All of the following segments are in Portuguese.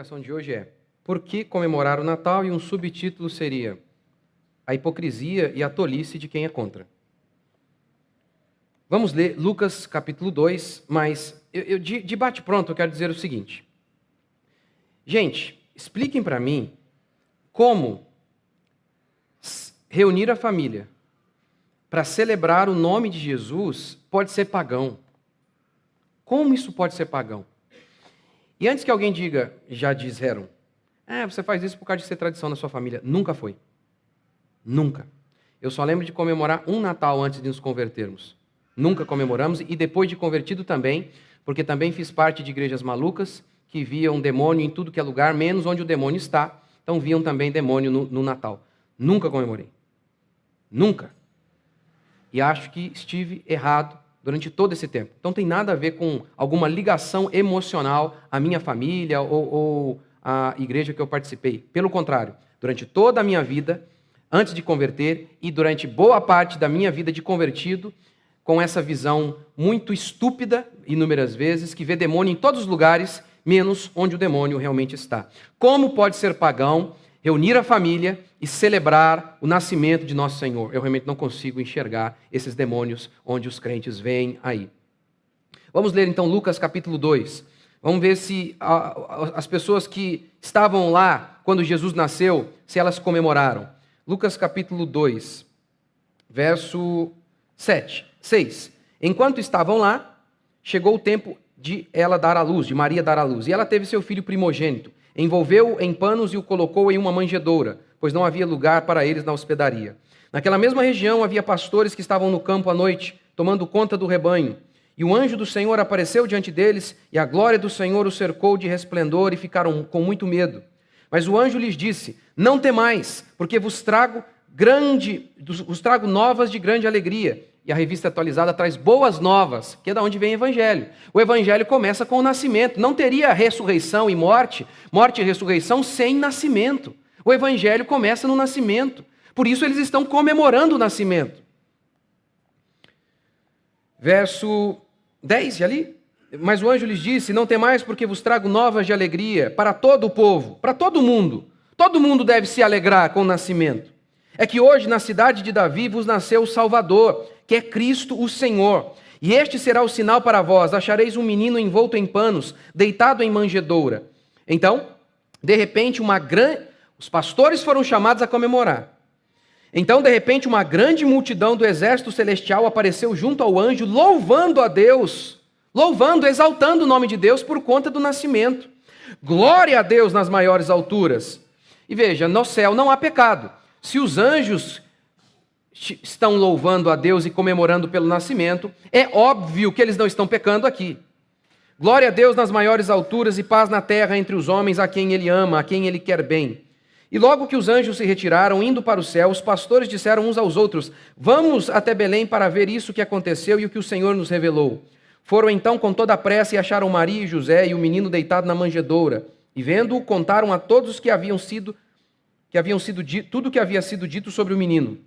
pregação de hoje é: por que comemorar o Natal? E um subtítulo seria: a hipocrisia e a tolice de quem é contra. Vamos ler Lucas capítulo 2, mas de bate-pronto eu quero dizer o seguinte. Gente, expliquem para mim como reunir a família para celebrar o nome de Jesus pode ser pagão. Como isso pode ser pagão? E antes que alguém diga, já disseram, você faz isso por causa de ser tradição na sua família. Nunca foi. Nunca. Eu só lembro de comemorar um Natal antes de nos convertermos. Nunca comemoramos, e depois de convertido também, porque também fiz parte de igrejas malucas que viam demônio em tudo que é lugar, menos onde o demônio está. Então viam também demônio no Natal. Nunca comemorei. Nunca. E acho que estive errado durante todo esse tempo. Então tem nada a ver com alguma ligação emocional à minha família ou à igreja que eu participei. Pelo contrário, durante toda a minha vida, antes de converter, e durante boa parte da minha vida de convertido, com essa visão muito estúpida, inúmeras vezes, que vê demônio em todos os lugares, menos onde o demônio realmente está. Como pode ser pagão reunir a família e celebrar o nascimento de nosso Senhor? Eu realmente não consigo enxergar esses demônios onde os crentes veem aí. Vamos ler então Lucas capítulo 2. Vamos ver se as pessoas que estavam lá quando Jesus nasceu, se elas comemoraram. Lucas capítulo 2, verso 6. Enquanto estavam lá, chegou o tempo de ela dar à luz, de Maria dar à luz. E ela teve seu filho primogênito. Envolveu-o em panos e o colocou em uma manjedoura, pois não havia lugar para eles na hospedaria. Naquela mesma região havia pastores que estavam no campo à noite, tomando conta do rebanho. E o anjo do Senhor apareceu diante deles, e a glória do Senhor os cercou de resplendor, e ficaram com muito medo. Mas o anjo lhes disse: não temais, porque vos trago novas de grande alegria. E a revista atualizada traz boas novas, que é da onde vem o evangelho. O evangelho começa com o nascimento. Não teria ressurreição e morte e ressurreição sem nascimento. O evangelho começa no nascimento. Por isso eles estão comemorando o nascimento. Verso 10 ali. Mas o anjo lhes disse: não temais, porque vos trago novas de alegria para todo o povo, para todo mundo. Todo mundo deve se alegrar com o nascimento. É que hoje na cidade de Davi vos nasceu o Salvador, que é Cristo o Senhor. E este será o sinal para vós: achareis um menino envolto em panos, deitado em manjedoura. Então, de repente, os pastores foram chamados a comemorar. Então, de repente, uma grande multidão do exército celestial apareceu junto ao anjo, louvando a Deus, exaltando o nome de Deus por conta do nascimento. Glória a Deus nas maiores alturas. E veja, no céu não há pecado. Se os anjos estão louvando a Deus e comemorando pelo nascimento, é óbvio que eles não estão pecando aqui. Glória a Deus nas maiores alturas e paz na terra entre os homens a quem Ele ama, a quem Ele quer bem. E logo que os anjos se retiraram, indo para o céu, os pastores disseram uns aos outros: vamos até Belém para ver isso que aconteceu e o que o Senhor nos revelou. Foram então com toda a pressa e acharam Maria e José e o menino deitado na manjedoura. E vendo-o, contaram a todos tudo que havia sido dito sobre o menino.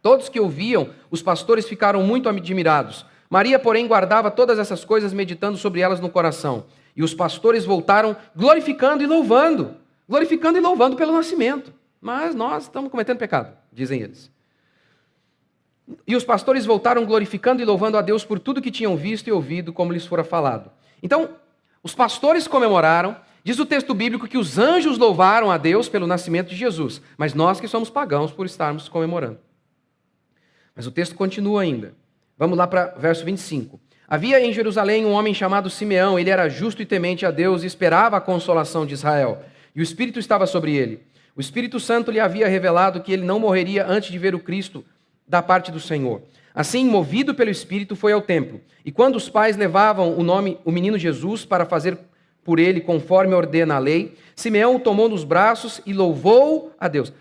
Todos que ouviam, os pastores ficaram muito admirados. Maria, porém, guardava todas essas coisas, meditando sobre elas no coração. E os pastores voltaram glorificando e louvando pelo nascimento. Mas nós estamos cometendo pecado, dizem eles. E os pastores voltaram glorificando e louvando a Deus por tudo que tinham visto e ouvido, como lhes fora falado. Então, os pastores comemoraram. Diz o texto bíblico que os anjos louvaram a Deus pelo nascimento de Jesus, mas nós que somos pagãos por estarmos comemorando. Mas o texto continua ainda. Vamos lá para verso 25. Havia em Jerusalém um homem chamado Simeão. Ele era justo e temente a Deus e esperava a consolação de Israel. E o Espírito estava sobre ele. O Espírito Santo lhe havia revelado que ele não morreria antes de ver o Cristo da parte do Senhor. Assim, movido pelo Espírito, foi ao templo. E quando os pais levavam o menino Jesus para fazer por ele conforme ordena a lei, Simeão o tomou nos braços e louvou a Deus.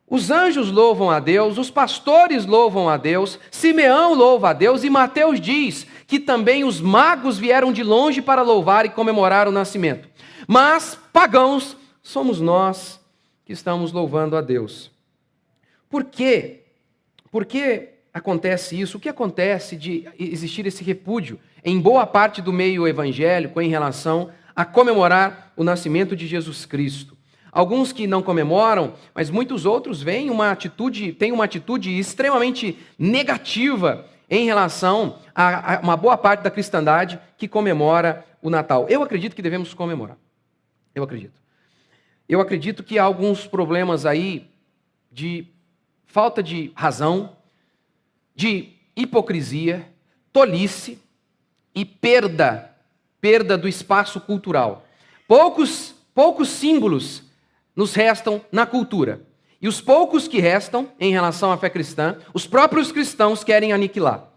Os anjos louvam a Deus, os pastores louvam a Deus, Simeão louva a Deus, e Mateus diz que também os magos vieram de longe para louvar e comemorar o nascimento. Mas, pagãos, somos nós que estamos louvando a Deus. Por quê? Por que acontece isso? O que acontece de existir esse repúdio em boa parte do meio evangélico em relação a comemorar o nascimento de Jesus Cristo. Alguns que não comemoram, mas muitos outros têm uma atitude extremamente negativa em relação a uma boa parte da cristandade que comemora o Natal. Eu acredito que devemos comemorar. Eu acredito. Eu acredito que há alguns problemas aí de falta de razão, de hipocrisia, tolice e perda do espaço cultural. Poucos símbolos nos restam na cultura. E os poucos que restam em relação à fé cristã, os próprios cristãos querem aniquilar.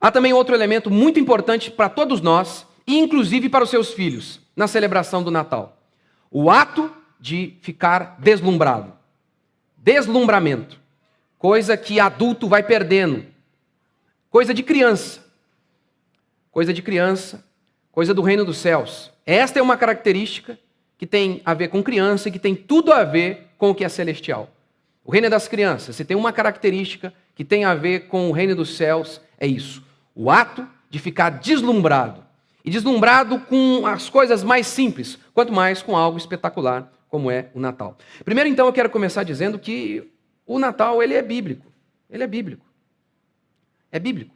Há também outro elemento muito importante para todos nós, e inclusive para os seus filhos, na celebração do Natal. O ato de ficar deslumbrado. Deslumbramento. Coisa que adulto vai perdendo. Coisa de criança. Coisa do reino dos céus. Esta é uma característica que tem a ver com criança e que tem tudo a ver com o que é celestial. O reino é das crianças. Se tem uma característica que tem a ver com o reino dos céus, é isso. O ato de ficar deslumbrado. E deslumbrado com as coisas mais simples, quanto mais com algo espetacular, como é o Natal. Primeiro, então, eu quero começar dizendo que o Natal, ele é bíblico. Ele é bíblico. É bíblico.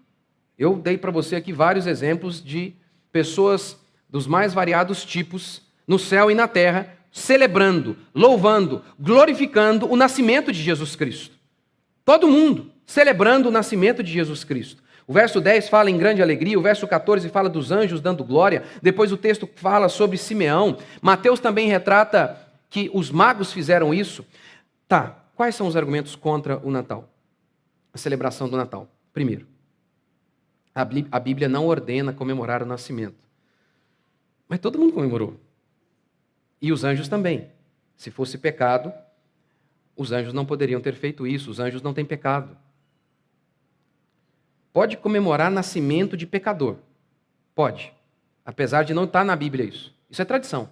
Eu dei para você aqui vários exemplos de pessoas dos mais variados tipos, no céu e na terra, celebrando, louvando, glorificando o nascimento de Jesus Cristo. Todo mundo celebrando o nascimento de Jesus Cristo. O verso 10 fala em grande alegria, o verso 14 fala dos anjos dando glória, depois o texto fala sobre Simeão. Mateus também retrata que os magos fizeram isso. Tá, quais são os argumentos contra o Natal? A celebração do Natal. Primeiro, a Bíblia não ordena comemorar o nascimento. Mas todo mundo comemorou. E os anjos também. Se fosse pecado, os anjos não poderiam ter feito isso. Os anjos não têm pecado. Pode comemorar nascimento de pecador. Pode. Apesar de não estar na Bíblia isso. Isso é tradição.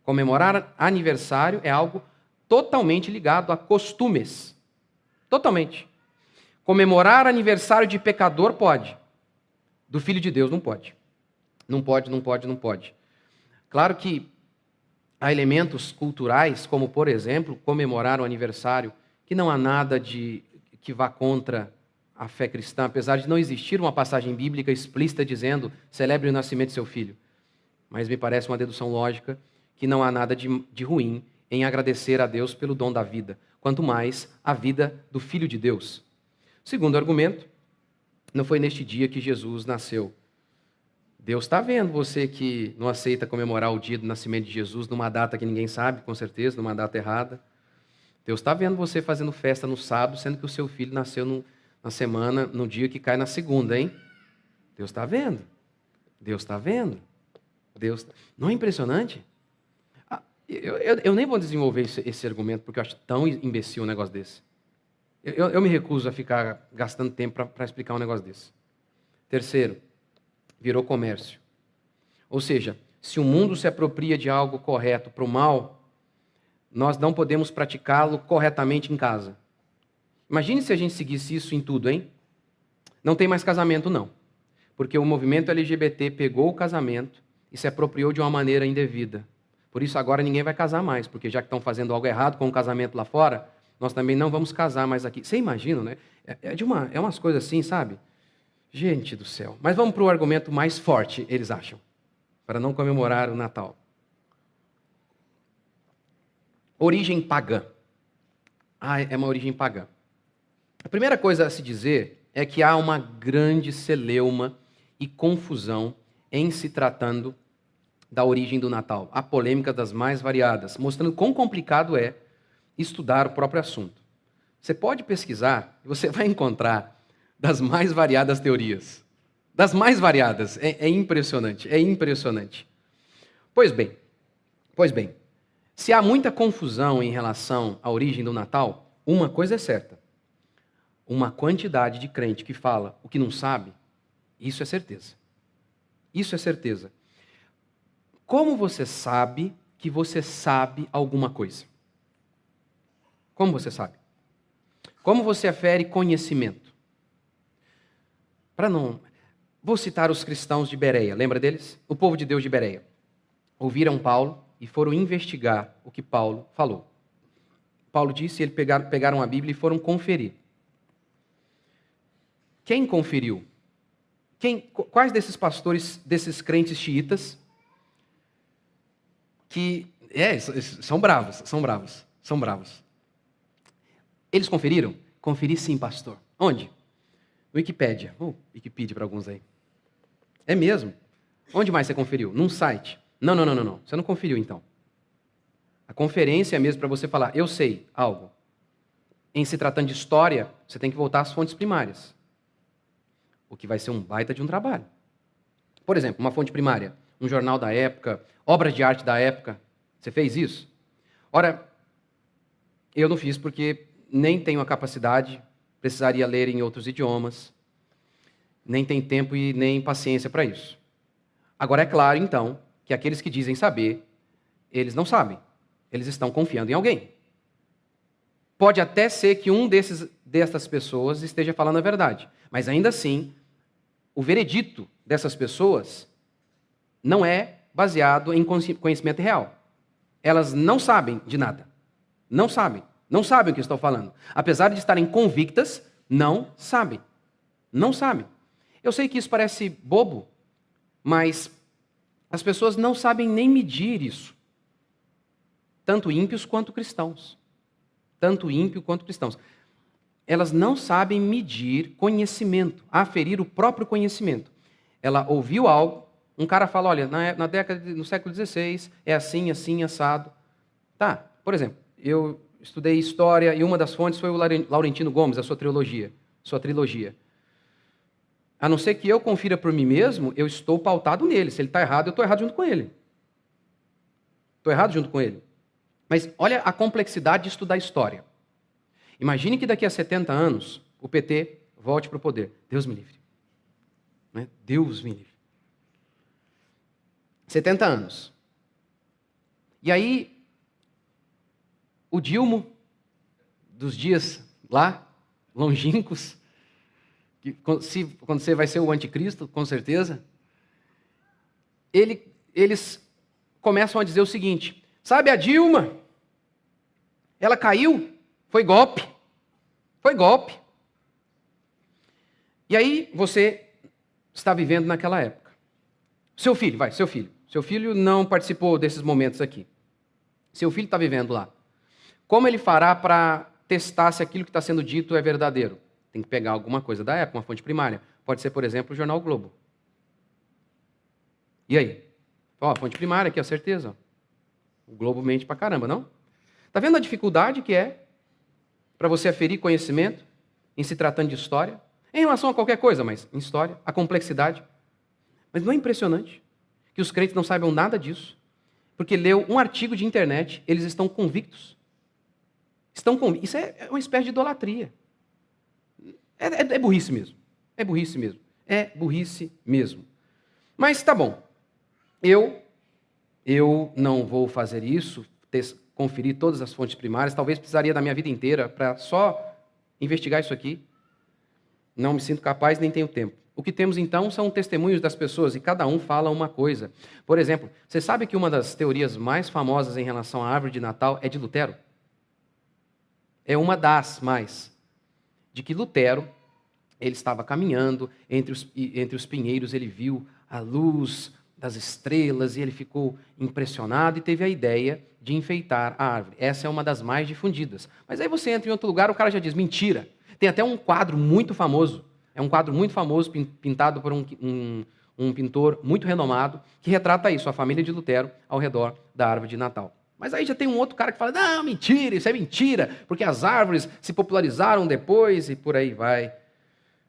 Comemorar aniversário é algo totalmente ligado a costumes. Totalmente. Comemorar aniversário de pecador pode. Do Filho de Deus não pode. Não pode. Claro que há elementos culturais, como, por exemplo, comemorar o aniversário, que não há nada que vá contra a fé cristã, apesar de não existir uma passagem bíblica explícita dizendo celebre o nascimento de seu filho. Mas me parece uma dedução lógica que não há nada de ruim em agradecer a Deus pelo dom da vida, quanto mais a vida do Filho de Deus. Segundo argumento, não foi neste dia que Jesus nasceu. Deus está vendo você que não aceita comemorar o dia do nascimento de Jesus numa data que ninguém sabe, com certeza, numa data errada. Deus está vendo você fazendo festa no sábado, sendo que o seu filho nasceu na semana, no dia que cai na segunda, hein? Deus está vendo. Não é impressionante? Eu nem vou desenvolver esse argumento, porque eu acho tão imbecil um negócio desse. Eu me recuso a ficar gastando tempo para explicar um negócio desse. Terceiro, virou comércio. Ou seja, se o mundo se apropria de algo correto para o mal, nós não podemos praticá-lo corretamente em casa. Imagine se a gente seguisse isso em tudo, hein? Não tem mais casamento, não. Porque o movimento LGBT pegou o casamento e se apropriou de uma maneira indevida. Por isso agora ninguém vai casar mais, porque já que estão fazendo algo errado com o casamento lá fora, nós também não vamos casar mais aqui. Você imagina, né? É umas coisas assim, sabe? Gente do céu. Mas vamos para o argumento mais forte, eles acham, para não comemorar o Natal. Origem pagã. É uma origem pagã. A primeira coisa a se dizer é que há uma grande celeuma e confusão em se tratando da origem do Natal. Há polêmica das mais variadas, mostrando quão complicado é estudar o próprio assunto. Você pode pesquisar e você vai encontrar das mais variadas teorias. Das mais variadas. É impressionante, é impressionante. Pois bem, se há muita confusão em relação à origem do Natal, uma coisa é certa. Uma quantidade de crente que fala o que não sabe, isso é certeza. Isso é certeza. Como você sabe que você sabe alguma coisa? Como você sabe? Como você afere conhecimento? Vou citar os cristãos de Bereia, lembra deles? O povo de Deus de Bereia. ouviram Paulo e foram investigar o que Paulo falou. Paulo disse, eles pegaram a Bíblia e foram conferir. Quem conferiu? Quais desses pastores, desses crentes xiitas, que são bravos. Eles conferiram? Conferi sim, pastor. Onde? Wikipédia. Wikipedia para alguns aí. É mesmo? Onde mais você conferiu? Num site. Não. Você não conferiu, então. A conferência é mesmo para você falar, eu sei algo. Em se tratando de história, você tem que voltar às fontes primárias. O que vai ser um baita de um trabalho. Por exemplo, uma fonte primária, um jornal da época, obras de arte da época. Você fez isso? Ora, eu não fiz porque nem tenho a capacidade, precisaria ler em outros idiomas, nem tem tempo e nem paciência para isso. Agora, é claro, então, que aqueles que dizem saber, eles não sabem. Eles estão confiando em alguém. Pode até ser que dessas pessoas esteja falando a verdade, mas ainda assim, o veredito dessas pessoas não é baseado em conhecimento real. Elas não sabem de nada. Não sabem o que estou falando. Apesar de estarem convictas, não sabem. Não sabem. Eu sei que isso parece bobo, mas as pessoas não sabem nem medir isso. Tanto ímpios quanto cristãos. Elas não sabem medir conhecimento, aferir o próprio conhecimento. Ela ouviu algo, um cara fala, olha, no século XVI, é assim, assado. Tá, por exemplo, eu estudei história e uma das fontes foi o Laurentino Gomes, a sua trilogia. A não ser que eu confira por mim mesmo, eu estou pautado nele. Se ele está errado, eu estou errado junto com ele. Mas olha a complexidade de estudar história. Imagine que daqui a 70 anos o PT volte para o poder. Deus me livre. Né? Deus me livre. 70 anos. E aí, o Dilma, dos dias lá, longínquos, quando você vai ser o anticristo, com certeza, eles começam a dizer o seguinte, sabe a Dilma? Ela caiu, foi golpe. E aí você está vivendo naquela época. Seu filho não participou desses momentos aqui. Seu filho está vivendo lá. Como ele fará para testar se aquilo que está sendo dito é verdadeiro? Tem que pegar alguma coisa da época, uma fonte primária. Pode ser, por exemplo, o jornal o Globo. E aí? A fonte primária aqui, a certeza. O Globo mente pra caramba, não? Está vendo a dificuldade que é para você aferir conhecimento em se tratando de história? Em relação a qualquer coisa, mas em história, a complexidade. Mas não é impressionante que os crentes não saibam nada disso? Porque leu um artigo de internet, eles estão convictos. Isso é uma espécie de idolatria. É burrice mesmo. Mas tá bom. Eu não vou fazer isso, conferir todas as fontes primárias. Talvez precisaria da minha vida inteira para só investigar isso aqui. Não me sinto capaz, nem tenho tempo. O que temos então são testemunhos das pessoas e cada um fala uma coisa. Por exemplo, você sabe que uma das teorias mais famosas em relação à árvore de Natal é de Lutero? É uma das mais. De que Lutero, ele estava caminhando entre os pinheiros, ele viu a luz das estrelas e ele ficou impressionado e teve a ideia de enfeitar a árvore. Essa é uma das mais difundidas. Mas aí você entra em outro lugar, o cara já diz, mentira. Tem até um quadro muito famoso, pintado por um pintor muito renomado, que retrata isso, a família de Lutero ao redor da árvore de Natal. Mas aí já tem um outro cara que fala, não, mentira, isso é mentira, porque as árvores se popularizaram depois e por aí vai.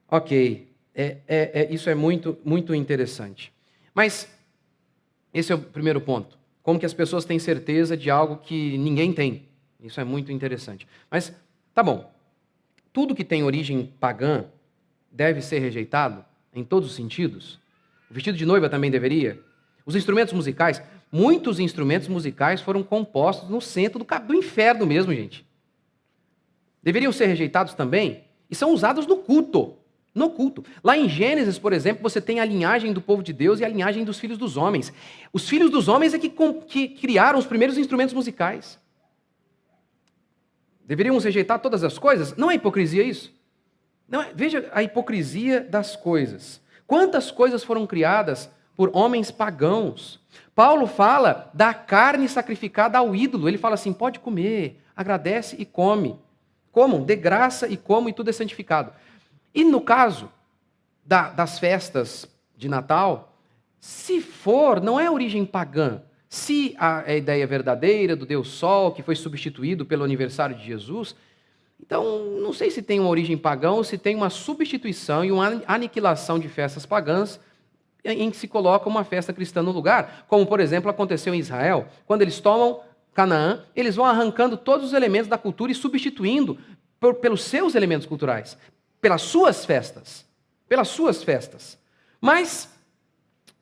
Ok, isso é muito, muito interessante. Mas esse é o primeiro ponto. Como que as pessoas têm certeza de algo que ninguém tem. Isso é muito interessante. Mas, tá bom. Tudo que tem origem pagã deve ser rejeitado em todos os sentidos? O vestido de noiva também deveria? Os instrumentos musicais, muitos instrumentos musicais foram compostos no centro do inferno mesmo, gente. Deveriam ser rejeitados também? E são usados no culto. No culto. Lá em Gênesis, por exemplo, você tem a linhagem do povo de Deus e a linhagem dos filhos dos homens. Os filhos dos homens é que criaram os primeiros instrumentos musicais. Deveríamos rejeitar todas as coisas? Não é hipocrisia isso? Não é, veja a hipocrisia das coisas. Quantas coisas foram criadas por homens pagãos? Paulo fala da carne sacrificada ao ídolo. Ele fala assim, pode comer, agradece e come. Comam, dê graça e comam e tudo é santificado. E no caso das festas de Natal, se for, não é origem pagã. Se a ideia verdadeira do Deus Sol, que foi substituído pelo aniversário de Jesus, então não sei se tem uma origem pagã ou se tem uma substituição e uma aniquilação de festas pagãs em que se coloca uma festa cristã no lugar, como por exemplo aconteceu em Israel, quando eles tomam Canaã, eles vão arrancando todos os elementos da cultura e substituindo pelos seus elementos culturais, pelas suas festas. Mas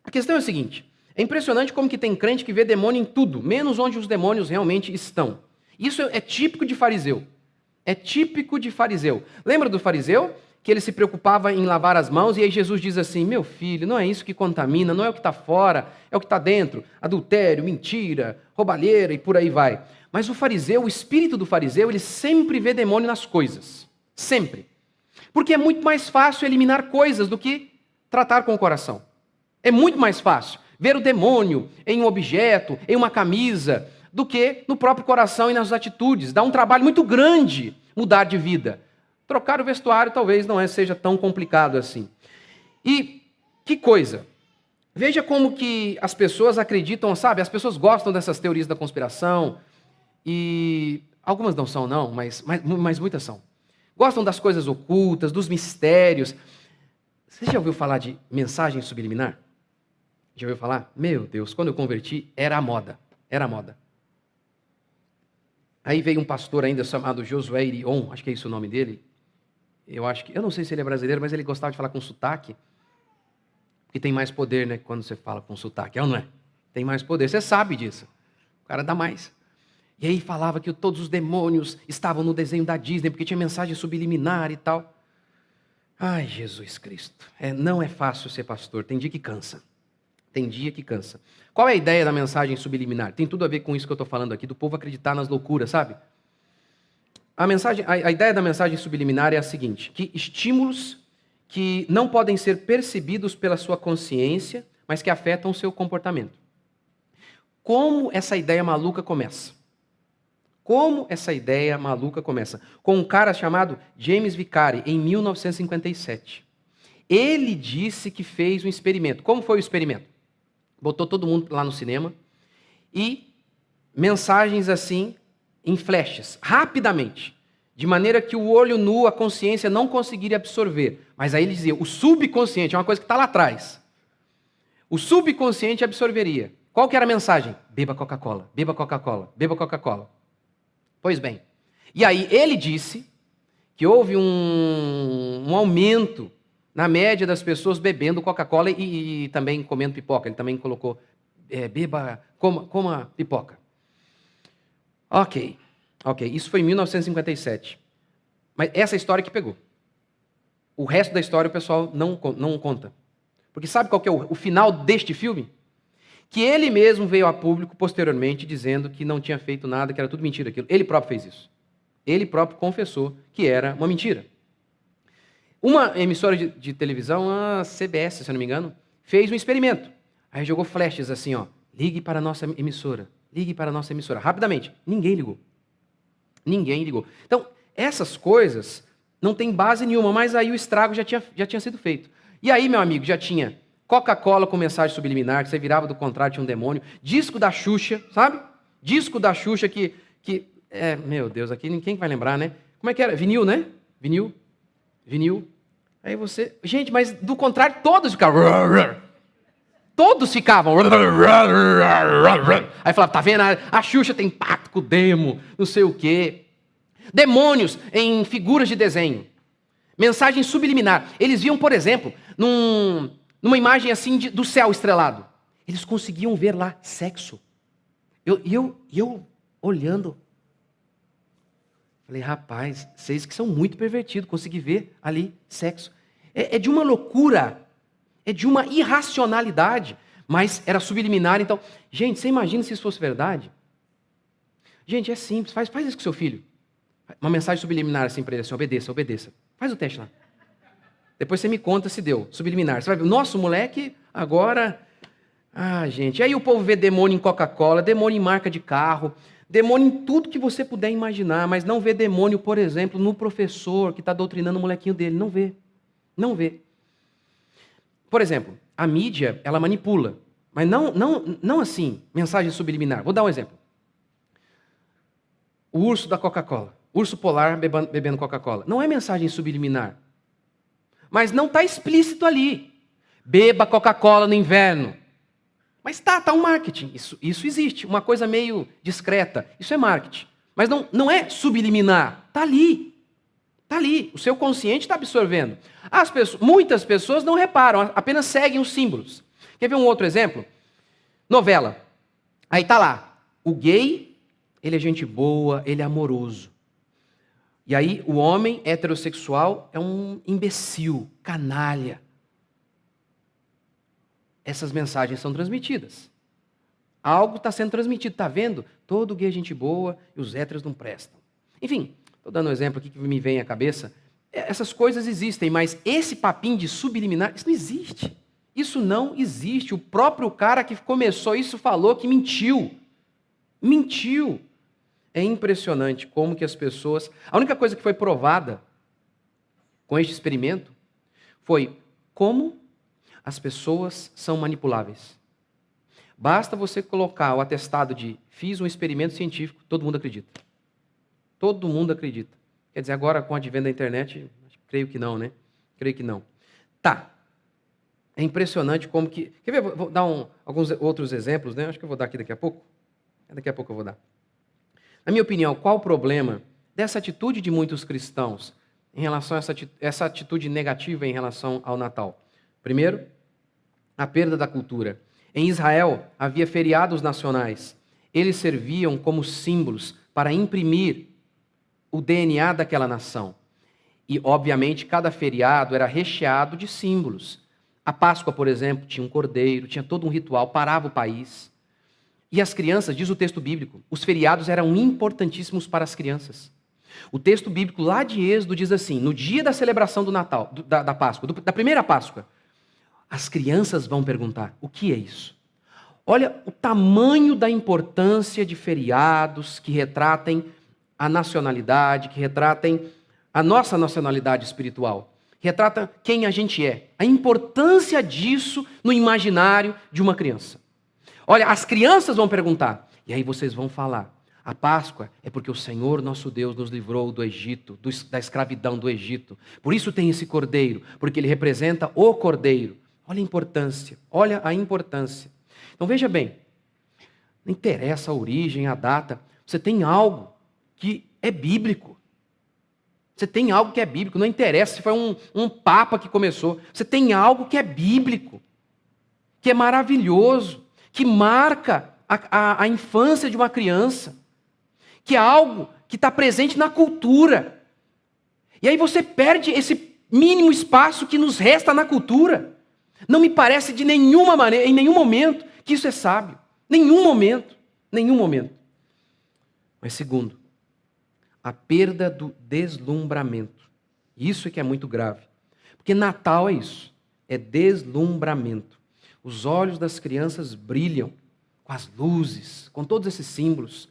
a questão é a seguinte, é impressionante como que tem crente que vê demônio em tudo, menos onde os demônios realmente estão. Isso é típico de fariseu. É típico de fariseu. Lembra do fariseu? Que ele se preocupava em lavar as mãos e aí Jesus diz assim, meu filho, não é isso que contamina, não é o que está fora, é o que está dentro. Adultério, mentira, roubalheira e por aí vai. Mas o fariseu, o espírito do fariseu, ele sempre vê demônio nas coisas. Sempre. Porque é muito mais fácil eliminar coisas do que tratar com o coração. É muito mais fácil ver o demônio em um objeto, em uma camisa, do que no próprio coração e nas atitudes. Dá um trabalho muito grande mudar de vida. Trocar o vestuário talvez não seja tão complicado assim. E que coisa. Veja como que as pessoas acreditam, sabe? As pessoas gostam dessas teorias da conspiração e algumas não são não, mas muitas são. Gostam das coisas ocultas, dos mistérios. Você já ouviu falar de mensagem subliminar? Já ouviu falar? Meu Deus, quando eu converti, era a moda. Era a moda. Aí veio um pastor ainda chamado Josué Irion, acho que é esse o nome dele. Eu não sei se ele é brasileiro, mas ele gostava de falar com sotaque. Porque tem mais poder, né, quando você fala com sotaque, é ou não é? Tem mais poder, você sabe disso. O cara dá mais. E aí falava que todos os demônios estavam no desenho da Disney, porque tinha mensagem subliminar e tal. Ai, Jesus Cristo. Não é fácil ser pastor, tem dia que cansa. Tem dia que cansa. Qual é a ideia da mensagem subliminar? Tem tudo a ver com isso que eu estou falando aqui, do povo acreditar nas loucuras, sabe? A ideia da mensagem subliminar é a seguinte, que estímulos que não podem ser percebidos pela sua consciência, mas que afetam o seu comportamento. Como essa ideia maluca começa? Com um cara chamado James Vicari, em 1957. Ele disse que fez um experimento. Como foi o experimento? Botou todo mundo lá no cinema e mensagens assim, em flashes, rapidamente, de maneira que o olho nu, a consciência não conseguiria absorver. Mas aí ele dizia, o subconsciente, é uma coisa que está lá atrás. O subconsciente absorveria. Qual que era a mensagem? Beba Coca-Cola, beba Coca-Cola, beba Coca-Cola. Pois bem, e aí ele disse que houve um aumento na média das pessoas bebendo Coca-Cola e também comendo pipoca. Ele também colocou, coma pipoca. Ok, isso foi em 1957. Mas essa história que pegou. O resto da história o pessoal não conta. Porque sabe qual que é o final deste filme? Que ele mesmo veio a público posteriormente dizendo que não tinha feito nada, que era tudo mentira aquilo. Ele próprio fez isso. Ele próprio confessou que era uma mentira. Uma emissora de televisão, a CBS, se eu não me engano, fez um experimento. Aí jogou flashes assim, ó, ligue para a nossa emissora, rapidamente. Ninguém ligou. Então, essas coisas não tem base nenhuma, mas aí o estrago já tinha sido feito. E aí, meu amigo, já tinha Coca-Cola com mensagem subliminar, que você virava do contrário, tinha um demônio. Disco da Xuxa, sabe? Disco da Xuxa que meu Deus, aqui ninguém vai lembrar, né? Como é que era? Vinil, né? Vinil. Aí você... Gente, mas do contrário, todos ficavam... Aí falava, tá vendo? A Xuxa tem pacto com o demo, não sei o quê. Demônios em figuras de desenho. Mensagem subliminar. Eles viam, por exemplo, numa imagem assim do céu estrelado. Eles conseguiam ver lá sexo. Eu olhando... Falei, rapaz, vocês que são muito pervertidos, consegui ver ali sexo. É de uma loucura, é de uma irracionalidade, mas era subliminar. Então, gente, você imagina se isso fosse verdade? Gente, é simples, faz isso com seu filho. Uma mensagem subliminar assim para ele, assim, obedeça, obedeça. Faz o teste lá. Depois você me conta se deu, subliminar. Você vai ver, nossa, o moleque agora... Ah, gente, aí o povo vê demônio em Coca-Cola, demônio em marca de carro, demônio em tudo que você puder imaginar, mas não vê demônio, por exemplo, no professor que está doutrinando o molequinho dele. Não vê. Não vê. Por exemplo, a mídia, ela manipula, mas não assim, mensagem subliminar. Vou dar um exemplo. O urso da Coca-Cola, urso polar bebendo Coca-Cola. Não é mensagem subliminar, mas não está explícito ali. Beba Coca-Cola no inverno. Mas tá um marketing, isso existe, uma coisa meio discreta, isso é marketing. Mas não é subliminar, está ali, o seu consciente está absorvendo. Muitas pessoas não reparam, apenas seguem os símbolos. Quer ver um outro exemplo? Novela, aí está lá, o gay, ele é gente boa, ele é amoroso. E aí o homem heterossexual é um imbecil, canalha. Essas mensagens são transmitidas. Algo está sendo transmitido, está vendo? Todo gay é gente boa e os héteros não prestam. Enfim, estou dando um exemplo aqui que me vem à cabeça. Essas coisas existem, mas esse papinho de subliminar, isso não existe. Isso não existe. O próprio cara que começou isso falou que mentiu. Mentiu. É impressionante como que as pessoas... A única coisa que foi provada com este experimento foi como as pessoas são manipuláveis. Basta você colocar o atestado de fiz um experimento científico, todo mundo acredita. Todo mundo acredita. Quer dizer, agora com o advento da internet, creio que não, né? Creio que não. Tá. É impressionante como que... Quer ver? Vou dar alguns outros exemplos, né? Acho que eu vou dar aqui daqui a pouco. Daqui a pouco eu vou dar. Na minha opinião, qual o problema dessa atitude de muitos cristãos em relação a essa atitude negativa em relação ao Natal? Primeiro, a perda da cultura. Em Israel, havia feriados nacionais. Eles serviam como símbolos para imprimir o DNA daquela nação. E, obviamente, cada feriado era recheado de símbolos. A Páscoa, por exemplo, tinha um cordeiro, tinha todo um ritual, parava o país. E as crianças, diz o texto bíblico, os feriados eram importantíssimos para as crianças. O texto bíblico lá de Êxodo diz assim, no dia da celebração do Natal, da Páscoa, da primeira Páscoa, as crianças vão perguntar, o que é isso? Olha o tamanho da importância de feriados que retratem a nacionalidade, que retratem a nossa nacionalidade espiritual. Retrata quem a gente é. A importância disso no imaginário de uma criança. Olha, as crianças vão perguntar, e aí vocês vão falar, a Páscoa é porque o Senhor nosso Deus nos livrou do Egito, da escravidão do Egito. Por isso tem esse cordeiro, porque ele representa o cordeiro. Olha a importância, olha a importância. Então veja bem, não interessa a origem, a data, você tem algo que é bíblico. Você tem algo que é bíblico, não interessa se foi um papa que começou. Você tem algo que é bíblico, que é maravilhoso, que marca a infância de uma criança, que é algo que está presente na cultura. E aí você perde esse mínimo espaço que nos resta na cultura. Não me parece de nenhuma maneira, em nenhum momento, que isso é sábio. Nenhum momento. Mas segundo, a perda do deslumbramento. Isso é que é muito grave. Porque Natal é isso, é deslumbramento. Os olhos das crianças brilham com as luzes, com todos esses símbolos.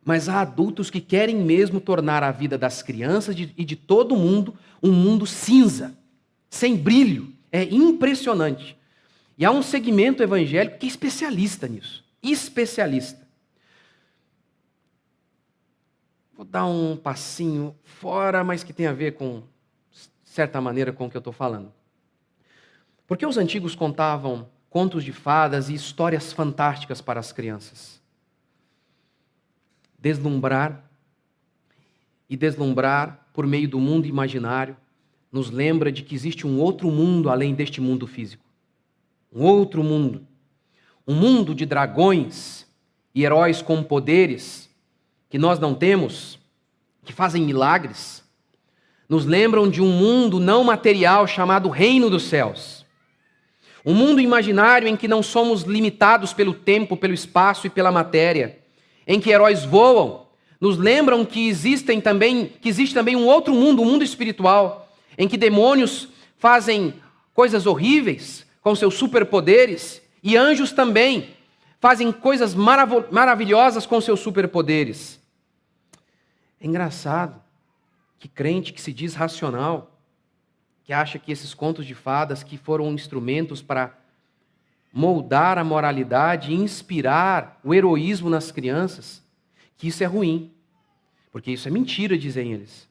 Mas há adultos que querem mesmo tornar a vida das crianças e de todo mundo um mundo cinza, sem brilho. É impressionante. E há um segmento evangélico que é especialista nisso. Especialista. Vou dar um passinho fora, mas que tem a ver com, certa maneira, com o que eu estou falando. Porque os antigos contavam contos de fadas e histórias fantásticas para as crianças. Deslumbrar por meio do mundo imaginário nos lembra de que existe um outro mundo além deste mundo físico. Um outro mundo. Um mundo de dragões e heróis com poderes que nós não temos, que fazem milagres. nos lembram de um mundo não material chamado Reino dos Céus. Um mundo imaginário em que não somos limitados pelo tempo, pelo espaço e pela matéria, em que heróis voam. Nos lembram que existe também um outro mundo, um mundo espiritual, em que demônios fazem coisas horríveis com seus superpoderes e anjos também fazem coisas maravilhosas com seus superpoderes. É engraçado que crente que se diz racional, que acha que esses contos de fadas que foram instrumentos para moldar a moralidade e inspirar o heroísmo nas crianças, que isso é ruim. Porque isso é mentira, dizem eles.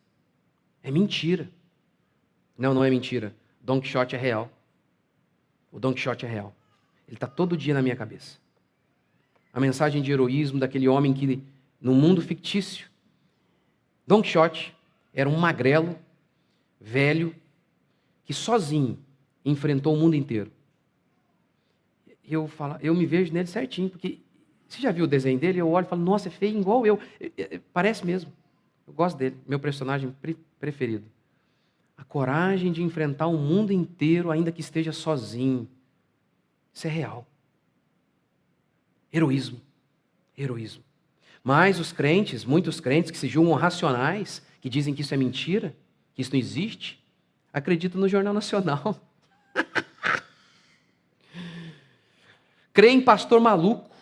É mentira. Não, não é mentira. Don Quixote é real. O Don Quixote é real. Ele está todo dia na minha cabeça. A mensagem de heroísmo daquele homem que, no mundo fictício, Don Quixote era um magrelo, velho, que sozinho enfrentou o mundo inteiro. Eu me vejo nele certinho, porque você já viu o desenho dele? Eu olho e falo, nossa, é feio igual eu. Parece mesmo. Eu gosto dele, meu personagem preferido. A coragem de enfrentar o mundo inteiro, ainda que esteja sozinho. Isso é real. Heroísmo. Heroísmo. Mas os crentes, muitos crentes que se julgam racionais, que dizem que isso é mentira, que isso não existe, acreditam no Jornal Nacional. Crê em pastor maluco.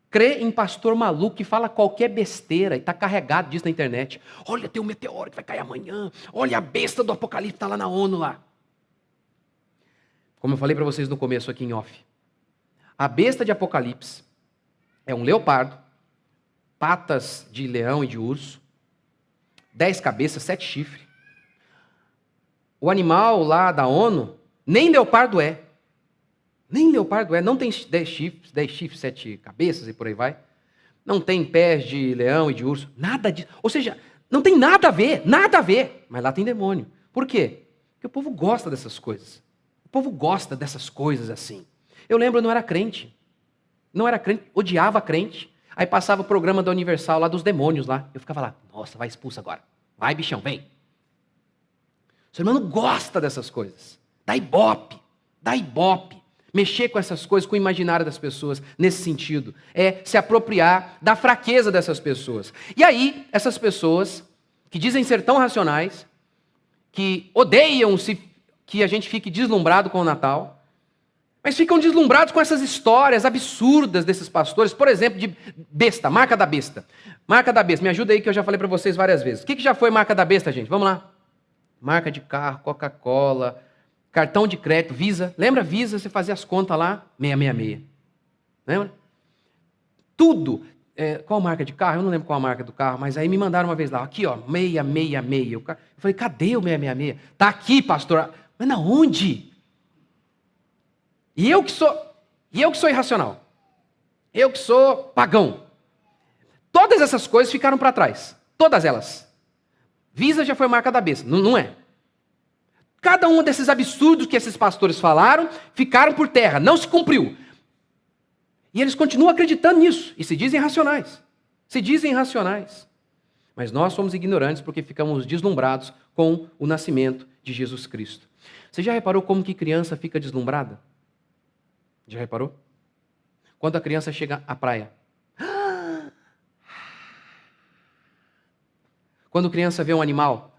Crê em pastor maluco que fala qualquer besteira e está carregado disso na internet. Olha, tem um meteoro que vai cair amanhã. Olha, a besta do Apocalipse está lá na ONU lá. Como eu falei para vocês no começo aqui em off. A besta de Apocalipse é um leopardo, patas de leão e de urso, 10 cabeças, 7 chifres. O animal lá da ONU, nem leopardo é. Nem leopardo é. Não tem 10 chifres, 7 cabeças e por aí vai. Não tem pés de leão e de urso. Nada disso. Ou seja, não tem nada a ver. Nada a ver. Mas lá tem demônio. Por quê? Porque o povo gosta dessas coisas. O povo gosta dessas coisas assim. Eu lembro, eu não era crente. Não era crente, odiava crente. Aí passava o programa da Universal lá dos demônios lá. Eu ficava lá, nossa, vai expulso agora. Vai, bichão, vem. O ser humano gosta dessas coisas. Dá ibope. Dá ibope. Mexer com essas coisas, com o imaginário das pessoas, nesse sentido. É se apropriar da fraqueza dessas pessoas. E aí, essas pessoas que dizem ser tão racionais, que odeiam que a gente fique deslumbrado com o Natal, mas ficam deslumbrados com essas histórias absurdas desses pastores, por exemplo, de besta, marca da besta. Marca da besta, me ajuda aí que eu já falei para vocês várias vezes. O que já foi marca da besta, gente? Vamos lá. Marca de carro, Coca-Cola, cartão de crédito, Visa. Lembra Visa? Você fazia as contas lá, 666. Lembra? Tudo. Qual marca de carro? Eu não lembro qual a marca do carro, mas aí me mandaram uma vez lá, aqui ó, 666. Eu falei, cadê o 666? Está aqui, pastor. Mas na onde? E eu que sou irracional. Eu que sou pagão. Todas essas coisas ficaram para trás. Todas elas. Visa já foi marca da besta. Não, não é. Cada um desses absurdos que esses pastores falaram, ficaram por terra. Não se cumpriu. E eles continuam acreditando nisso. E se dizem racionais. Se dizem racionais. Mas nós somos ignorantes porque ficamos deslumbrados com o nascimento de Jesus Cristo. Você já reparou como que criança fica deslumbrada? Já reparou? Quando a criança chega à praia. Quando a criança vê um animal.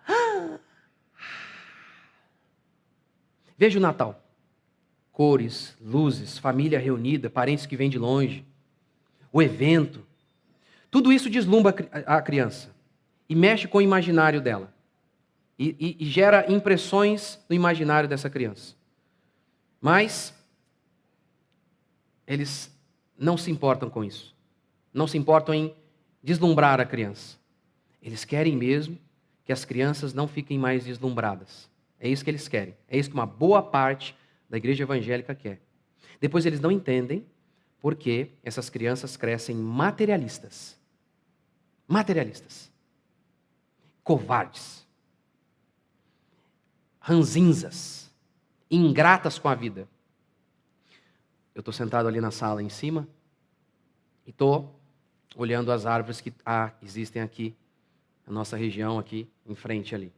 Veja o Natal. Cores, luzes, família reunida, parentes que vêm de longe. O evento. Tudo isso deslumbra a criança. E mexe com o imaginário dela. E gera impressões no imaginário dessa criança. Mas eles não se importam com isso. Não se importam em deslumbrar a criança. Eles querem mesmo que as crianças não fiquem mais deslumbradas. É isso que eles querem. É isso que uma boa parte da igreja evangélica quer. Depois eles não entendem por que essas crianças crescem materialistas. Materialistas. Covardes. Ranzinzas. Ingratas com a vida. Eu estou sentado ali na sala em cima e estou olhando as árvores que existem aqui a nossa região aqui, em frente ali.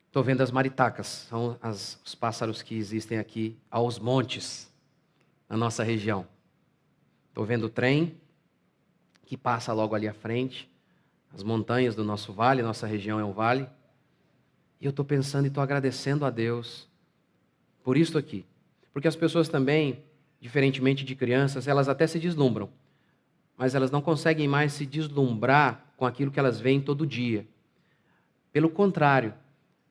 Estou vendo as maritacas, são os pássaros que existem aqui aos montes, na nossa região. Estou vendo o trem que passa logo ali à frente, as montanhas do nosso vale, nossa região é um vale. E eu estou pensando e estou agradecendo a Deus por isso aqui. Porque as pessoas também, diferentemente de crianças, elas até se deslumbram, mas elas não conseguem mais se deslumbrar com aquilo que elas veem todo dia. Pelo contrário,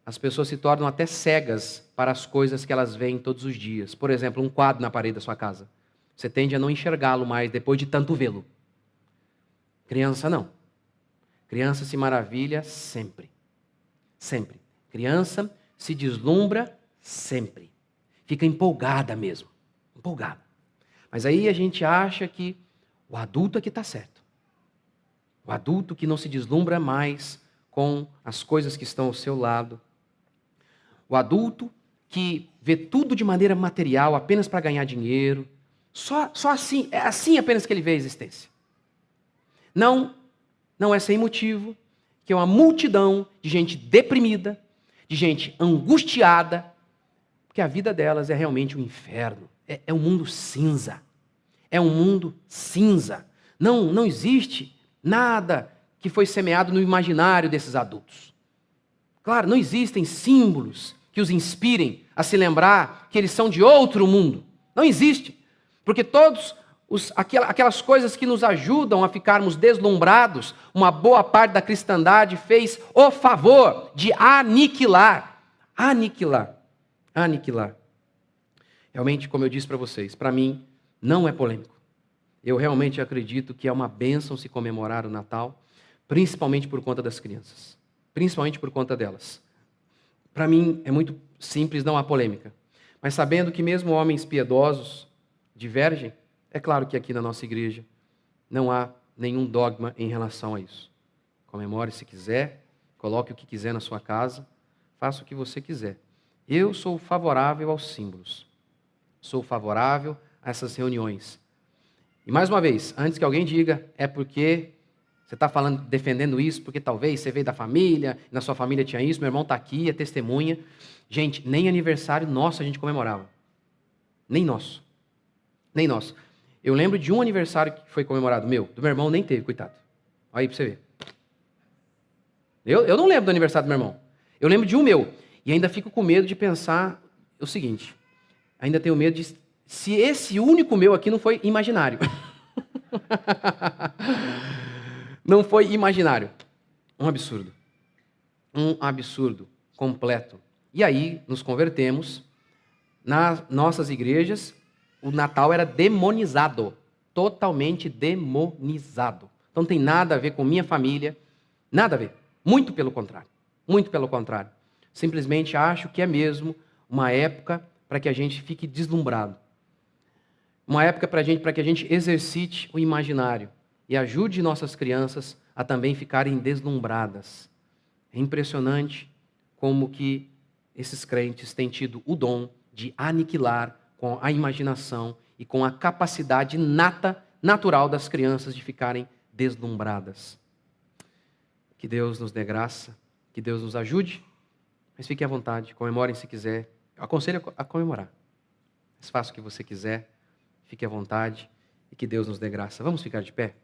as pessoas se tornam até cegas para as coisas que elas veem todos os dias. Por exemplo, um quadro na parede da sua casa. Você tende a não enxergá-lo mais depois de tanto vê-lo. Criança não. Criança se maravilha sempre. Sempre. Criança se deslumbra sempre. Fica empolgada mesmo. Empolgada. Mas aí a gente acha que o adulto é que está certo. O adulto que não se deslumbra mais com as coisas que estão ao seu lado. O adulto que vê tudo de maneira material, apenas para ganhar dinheiro. Só assim, é assim apenas que ele vê a existência. Não é sem motivo que é uma multidão de gente deprimida, de gente angustiada, porque a vida delas é realmente um inferno. É um mundo cinza. É um mundo cinza. Não existe nada que foi semeado no imaginário desses adultos. Claro, não existem símbolos que os inspirem a se lembrar que eles são de outro mundo. Não existe. Porque aquelas coisas que nos ajudam a ficarmos deslumbrados, uma boa parte da cristandade fez o favor de aniquilar. Aniquilar. Realmente, como eu disse para vocês, para mim não é polêmico. Eu realmente acredito que é uma bênção se comemorar o Natal, principalmente por conta das crianças. Principalmente por conta delas. Para mim é muito simples, não há polêmica. Mas sabendo que mesmo homens piedosos divergem, é claro que aqui na nossa igreja não há nenhum dogma em relação a isso. Comemore se quiser, coloque o que quiser na sua casa, faça o que você quiser. Eu sou favorável aos símbolos. Sou favorável a essas reuniões. E mais uma vez, antes que alguém diga, é porque você está defendendo isso, porque talvez você veio da família, na sua família tinha isso, meu irmão está aqui, é testemunha. Gente, nem aniversário nosso a gente comemorava. Nem nosso. Nem nosso. Eu lembro de um aniversário que foi comemorado meu, do meu irmão nem teve, coitado. Olha aí para você ver. Eu não lembro do aniversário do meu irmão. Eu lembro de um meu. E ainda fico com medo de pensar o seguinte. Ainda tenho medo de... Se esse único meu aqui não foi imaginário. Não foi imaginário. Um absurdo. Um absurdo completo. E aí nos convertemos. Nas nossas igrejas, o Natal era demonizado. Totalmente demonizado. Então não tem nada a ver com minha família. Nada a ver. Muito pelo contrário. Muito pelo contrário. Simplesmente acho que é mesmo uma época para que a gente fique deslumbrado. Uma época para que a gente exercite o imaginário e ajude nossas crianças a também ficarem deslumbradas. É impressionante como que esses crentes têm tido o dom de aniquilar com a imaginação e com a capacidade natural das crianças de ficarem deslumbradas. Que Deus nos dê graça, que Deus nos ajude, mas fiquem à vontade, comemorem se quiser. Eu aconselho a comemorar. Mas faça o que você quiser, fique à vontade e que Deus nos dê graça. Vamos ficar de pé?